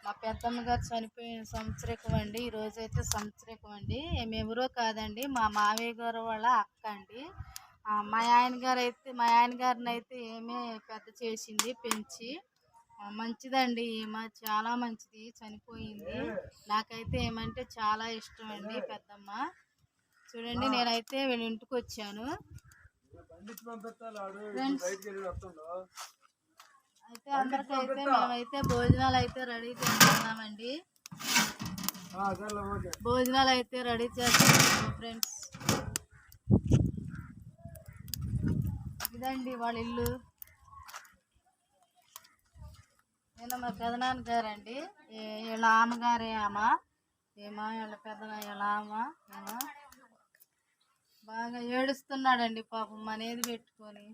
మా పెద్దమ్మ గారు చనిపోయిన సంవత్సరికం అండి. ఈరోజైతే సంవత్సరికం అండి. ఎవరో కాదండి, మా మావయ్య గారు వాళ్ళ అక్క అండి. మా ఆయన గారిని అయితే ఏమే పెద్ద చేసింది పెంచి. మంచిదండి, ఈమె చాలా మంచిది. చనిపోయింది. నాకైతే ఏమంటే చాలా ఇష్టం అండి పెద్దమ్మ. చూడండి, నేనైతే వీళ్ళ ఇంటికి వచ్చాను అయితే. అందరికైతే మేమైతే భోజనాలు అయితే రెడీ చేస్తున్నామండి. భోజనాలు అయితే రెడీ చేస్తున్నాము ఫ్రెండ్స్. ఇదండి వాళ్ళ ఇల్లు. నేను మా పెదనాన్న గారండి. వీళ్ళ ఆమెగారే ఏమో వీళ్ళ వీళ్ళ ఏమో బాగా ఏడుస్తున్నాడండి పాపం అనేది పెట్టుకొని.